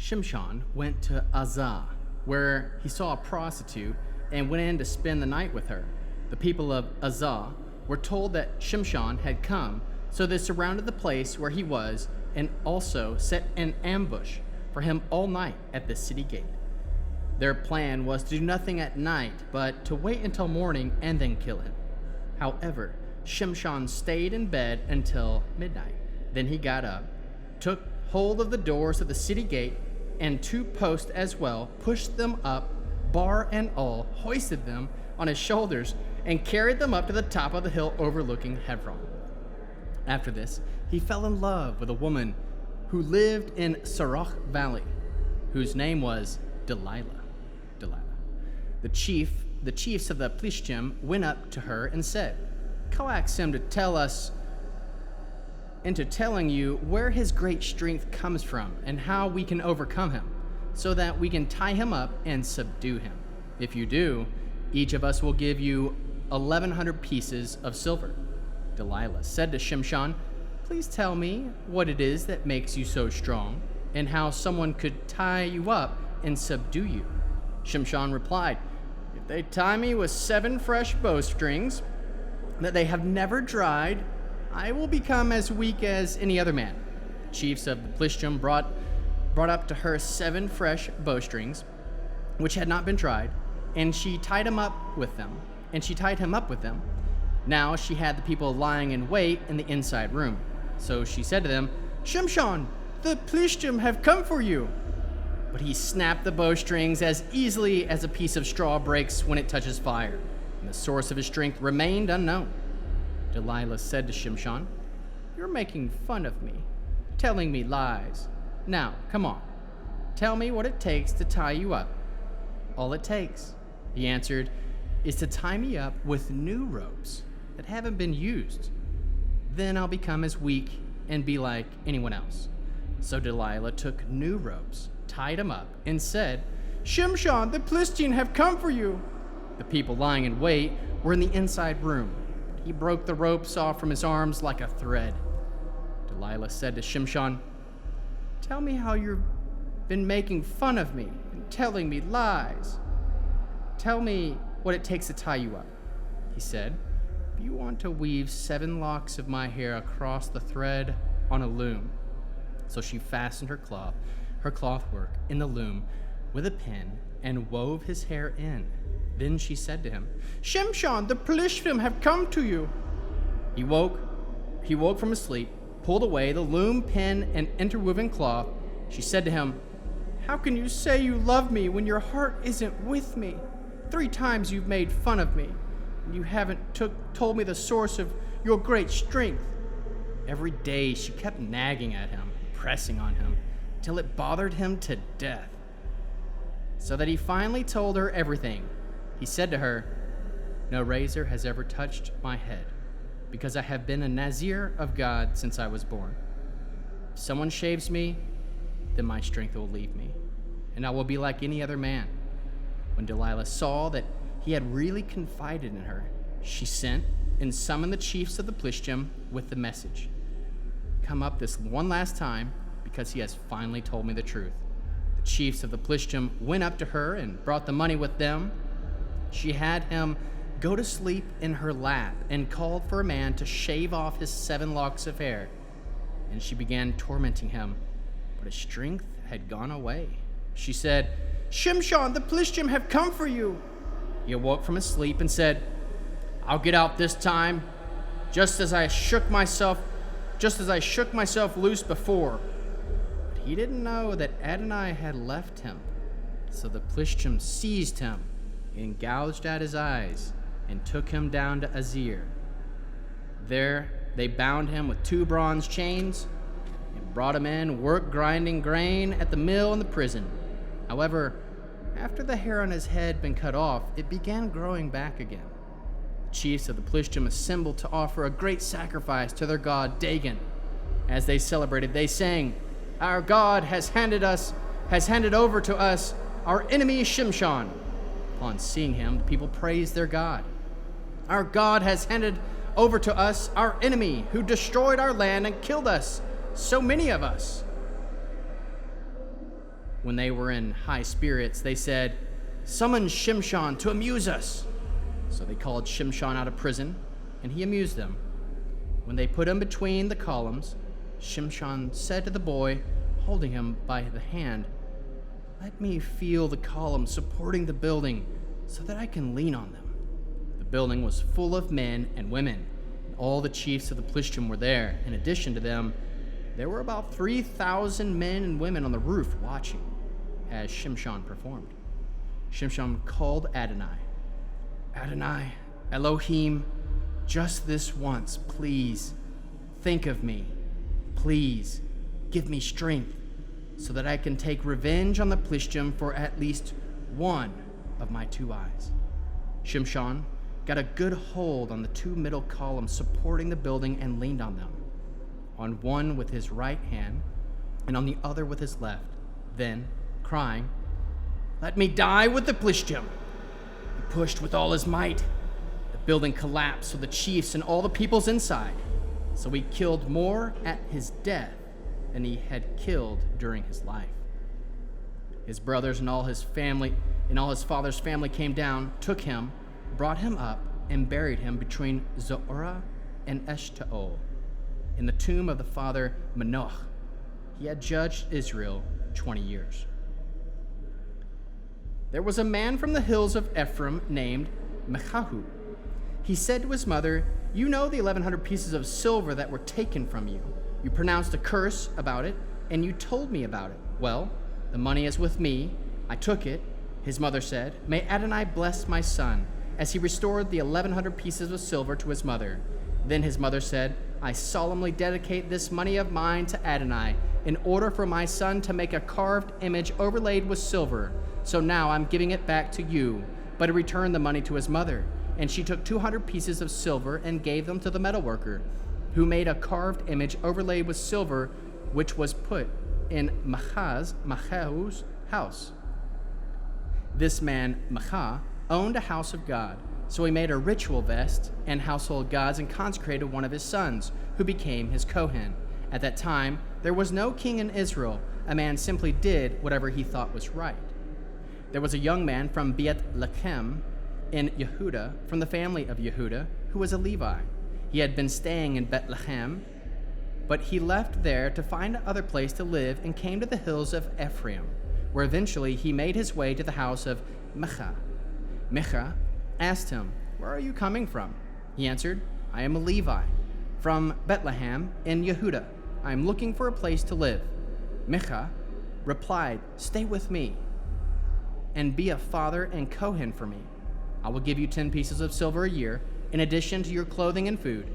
Shimshon went to Azah, where he saw a prostitute and went in to spend the night with her. The people of Azah were told that Shimshon had come, so they surrounded the place where he was and also set an ambush for him all night at the city gate. Their plan was to do nothing at night, but to wait until morning and then kill him. However, Shimshon stayed in bed until midnight. Then he got up, took hold of the doors of the city gate and 2 posts as well, pushed them up, bar and all, hoisted them on his shoulders, and carried them up to the top of the hill overlooking Hebron. After this, he fell in love with a woman who lived in Sarach Valley, whose name was Delilah. The chiefs of the Plishtim went up to her and said, "Coax him to tell us into telling you where his great strength comes from and how we can overcome him, so that we can tie him up and subdue him. If you do, each of us will give you 1,100 pieces of silver." Delilah said to Shimshon, "Please tell me what it is that makes you so strong, and how someone could tie you up and subdue you." Shimshon replied, "If they tie me with 7 fresh bowstrings that they have never dried, I will become as weak as any other man." The chiefs of the Plishtim brought up to her 7 fresh bowstrings, which had not been dried, and she tied him up with them. Now she had the people lying in wait in the inside room. So she said to them, "Shimshon, the Plishtim have come for you." But he snapped the bowstrings as easily as a piece of straw breaks when it touches fire, and the source of his strength remained unknown. Delilah said to Shimshon, "You're making fun of me, telling me lies. Now, come on, tell me what it takes to tie you up." "All it takes," he answered, "is to tie me up with new ropes that haven't been used. Then I'll become as weak and be like anyone else." So Delilah took new ropes, tied him up, and said, "Shimshon, the Plishtim have come for you." The people lying in wait were in the inside room. He broke the ropes off from his arms like a thread. Delilah said to Shimshon, "Tell me how you've been making fun of me and telling me lies. Tell me what it takes to tie you up." He said, "If you want to weave 7 locks of my hair across the thread on a loom." So she fastened her cloth work in the loom with a pin and wove his hair in. Then she said to him, "Shimshon, the Plishtim have come to you." He woke from his sleep, pulled away the loom, pin, and interwoven cloth. She said to him, "How can you say you love me when your heart isn't with me? 3 times you've made fun of me, and you haven't told me the source of your great strength." Every day she kept nagging at him, pressing on him, till it bothered him to death, so that he finally told her everything. He said to her, "No razor has ever touched my head, because I have been a Nazir of God since I was born. If someone shaves me, then my strength will leave me, and I will be like any other man." When Delilah saw that he had really confided in her, she sent and summoned the chiefs of the Plishtim with the message, "Come up this one last time, because he has finally told me the truth." The chiefs of the Plishtim went up to her and brought the money with them. She had him go to sleep in her lap and called for a man to shave off his 7 locks of hair. And she began tormenting him, but his strength had gone away. She said, "Shimshon, the Plishtim have come for you." He awoke from his sleep and said, "I'll get out this time, just as I shook myself loose before." But he didn't know that Adonai had left him. So the Plishtim seized him and gouged out his eyes and took him down to Azir. There they bound him with 2 bronze chains and brought him in, work grinding grain at the mill in the prison. However, after the hair on his head had been cut off, it began growing back again. The chiefs of the Plishtim assembled to offer a great sacrifice to their god Dagon. As they celebrated, they sang, "Our God has handed over to us our enemy Shimshon." Upon seeing him, the people praised their God. "Our God has handed over to us our enemy who destroyed our land and killed us, so many of us." When they were in high spirits, they said, "Summon Shimshon to amuse us." So they called Shimshon out of prison, and he amused them. When they put him between the columns, Shimshon said to the boy, holding him by the hand, "Let me feel the columns supporting the building so that I can lean on them." The building was full of men and women. All the chiefs of the Plishtim were there. In addition to them, there were about 3,000 men and women on the roof watching as Shimshon performed. Shimshon called Adonai. "Adonai, Elohim, just this once, please, think of me. Please, give me strength so that I can take revenge on the Plishtim for at least one of my 2 eyes." Shimshon got a good hold on the 2 middle columns supporting the building and leaned on them, on one with his right hand and on the other with his left. Then, crying, "Let me die with the Plishtim," he pushed with all his might. The building collapsed with the chiefs and all the peoples inside. So he killed more at his death than he had killed during his life. His brothers and all his family and all his father's family came down, took him, brought him up, and buried him between Zorah and Eshtaol in the tomb of the father Manoach. He had judged Israel 20 years. There was a man from the hills of Ephraim named Mechahu. He said to his mother, "You know the 1,100 pieces of silver that were taken from you. You pronounced a curse about it, and you told me about it. Well, the money is with me. I took it." His mother said, "May Adonai bless my son," as he restored the 1,100 pieces of silver to his mother. Then his mother said, "I solemnly dedicate this money of mine to Adonai in order for my son to make a carved image overlaid with silver. So now I'm giving it back to you." But he returned the money to his mother, and she took 200 pieces of silver and gave them to the metalworker, who made a carved image overlaid with silver, which was put in Mechahu's house. This man, Mecha, owned a house of God, so he made a ritual vest and household gods and consecrated one of his sons, who became his Kohen. At that time, there was no king in Israel. A man simply did whatever he thought was right. There was a young man from Beit Lechem in Yehuda, from the family of Yehuda, who was a Levi. He had been staying in Bethlehem, but he left there to find another place to live and came to the hills of Ephraim, where eventually he made his way to the house of Mecha. Mecha asked him, "Where are you coming from?" He answered, "I am a Levi, from Bethlehem in Yehuda. I am looking for a place to live." Mecha replied, "Stay with me and be a father and Kohen for me. I will give you 10 pieces of silver a year, in addition to your clothing and food."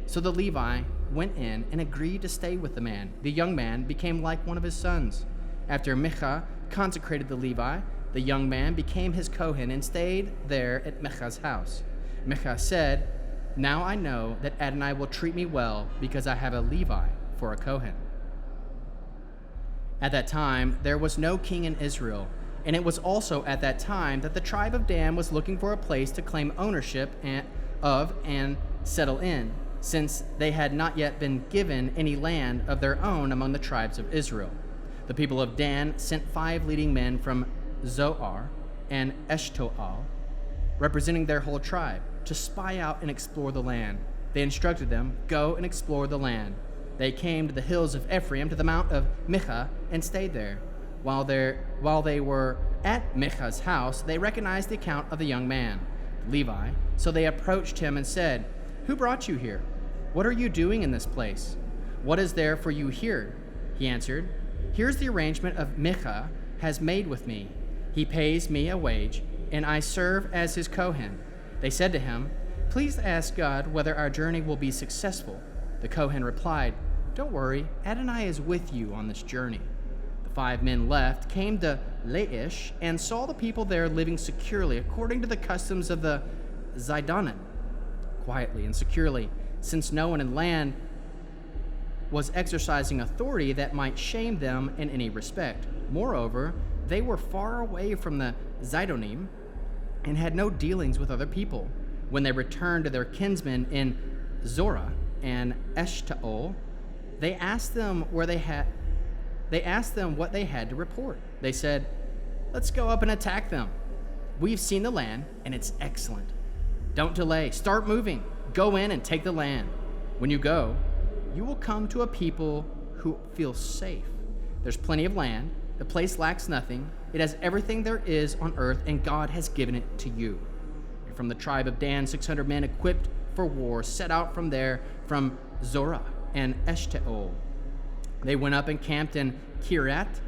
So the Levi went in and agreed to stay with the man. The young man became like one of his sons. After Mecha consecrated the Levi, the young man became his Kohen and stayed there at Mecha's house. Mecha said, "Now I know that Adonai will treat me well because I have a Levi for a Kohen." At that time, there was no king in Israel, and it was also at that time that the tribe of Dan was looking for a place to claim ownership of and settle in, since they had not yet been given any land of their own among the tribes of Israel. The people of Dan sent 5 leading men from Zoar and Eshtaol, representing their whole tribe, to spy out and explore the land. They instructed them, "Go and explore the land." They came to the hills of Ephraim, to the mount of Mecha, and stayed there. While they were at Mecha's house, they recognized the account of the young man, Levi. So they approached him and said, "Who brought you here? What are you doing in this place? What is there for you here?" He answered, "Here's the arrangement of Mecha has made with me. He pays me a wage, and I serve as his Kohen." They said to him, "Please ask God whether our journey will be successful." The Kohen replied, "Don't worry, Adonai is with you on this journey." The 5 men left, came to Laish, and saw the people there living securely according to the customs of the Zidonian, quietly and securely, since no one in land was exercising authority that might shame them in any respect. Moreover, they were far away from the Zidonim and had no dealings with other people. When they returned to their kinsmen in Zorah and Eshtaol, they asked them what they had to report. They said, "Let's go up and attack them. We've seen the land, and it's excellent. Don't delay. Start moving. Go in and take the land. When you go, you will come to a people who feel safe. There's plenty of land. The place lacks nothing. It has everything there is on earth, and God has given it to you." And from the tribe of Dan, 600 men equipped for war set out from there, from Zorah and Eshtaol. They went up and camped in Kiryat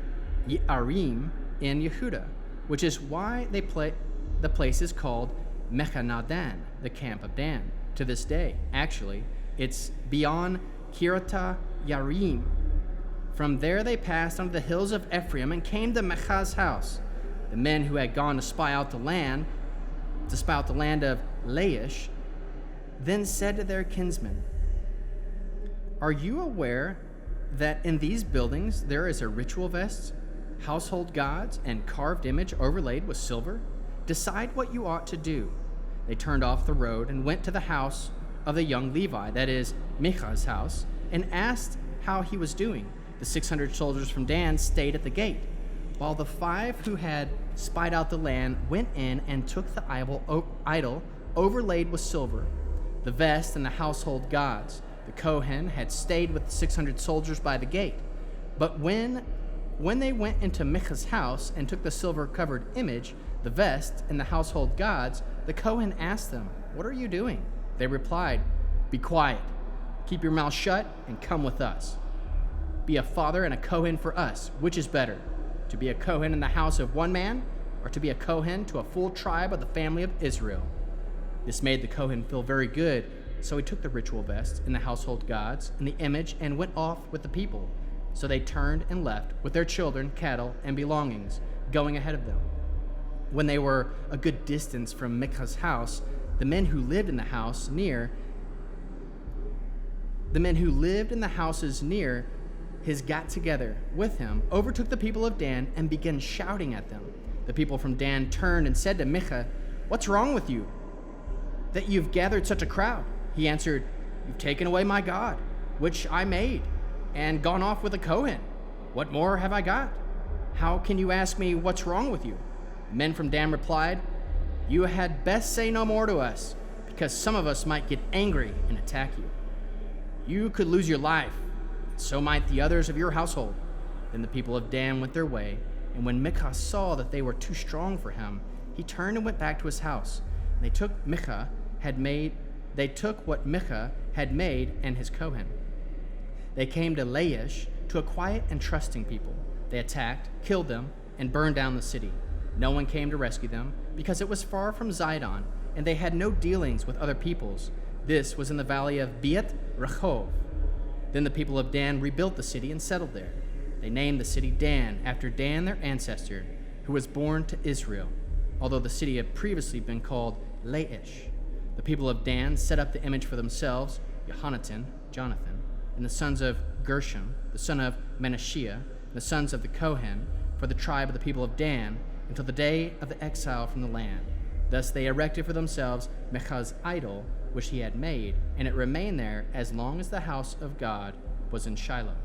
Yearim in Yehudah, which is why the place is called Mechanadan, the camp of Dan, to this day. Actually, it's beyond Kiryat Yearim. From there they passed onto the hills of Ephraim and came to Micah's house. The men who had gone to spy out the land of Laish, then said to their kinsmen, "Are you aware that in these buildings there is a ritual vest, household gods, and carved image overlaid with silver? Decide what you ought to do." They turned off the road and went to the house of the young Levi, that is, Micah's house, and asked how he was doing. The 600 soldiers from Dan stayed at the gate, while the 5 who had spied out the land went in and took the idol overlaid with silver, the vest, and the household gods. The Kohen had stayed with the 600 soldiers by the gate. But when they went into Micah's house and took the silver-covered image, the vest, and the household gods, the Kohen asked them, "What are you doing?" They replied, "Be quiet, keep your mouth shut, and come with us. Be a father and a Kohen for us. Which is better, to be a Kohen in the house of one man, or to be a Kohen to a full tribe of the family of Israel?" This made the Kohen feel very good, so he took the ritual vest and the household gods and the image and went off with the people. So they turned and left with their children, cattle, and belongings, going ahead of them. When they were a good distance from Micah's house, the men who lived in the houses near his got together with him, overtook the people of Dan, and began shouting at them. The people from Dan turned and said to Micah, "What's wrong with you, that you've gathered such a crowd?" He answered, "You've taken away my God, which I made, and gone off with a Kohen. What more have I got? How can you ask me what's wrong with you?" The men from Dan replied, "You had best say no more to us, because some of us might get angry and attack you. You could lose your life, and so might the others of your household." Then the people of Dan went their way, and when Micah saw that they were too strong for him, he turned and went back to his house. And they took what Micah had made and his Kohen. They came to Laish, to a quiet and trusting people. They attacked, killed them, and burned down the city. No one came to rescue them, because it was far from Zidon, and they had no dealings with other peoples. This was in the valley of Beet Rechov. Then the people of Dan rebuilt the city and settled there. They named the city Dan, after Dan, their ancestor, who was born to Israel, although the city had previously been called Laish. The people of Dan set up the image for themselves, Jonathan, and the sons of Gershom, the son of Manasseh, the sons of the Kohen, for the tribe of the people of Dan, until the day of the exile from the land. Thus they erected for themselves Micah's idol, which he had made, and it remained there as long as the house of God was in Shiloh.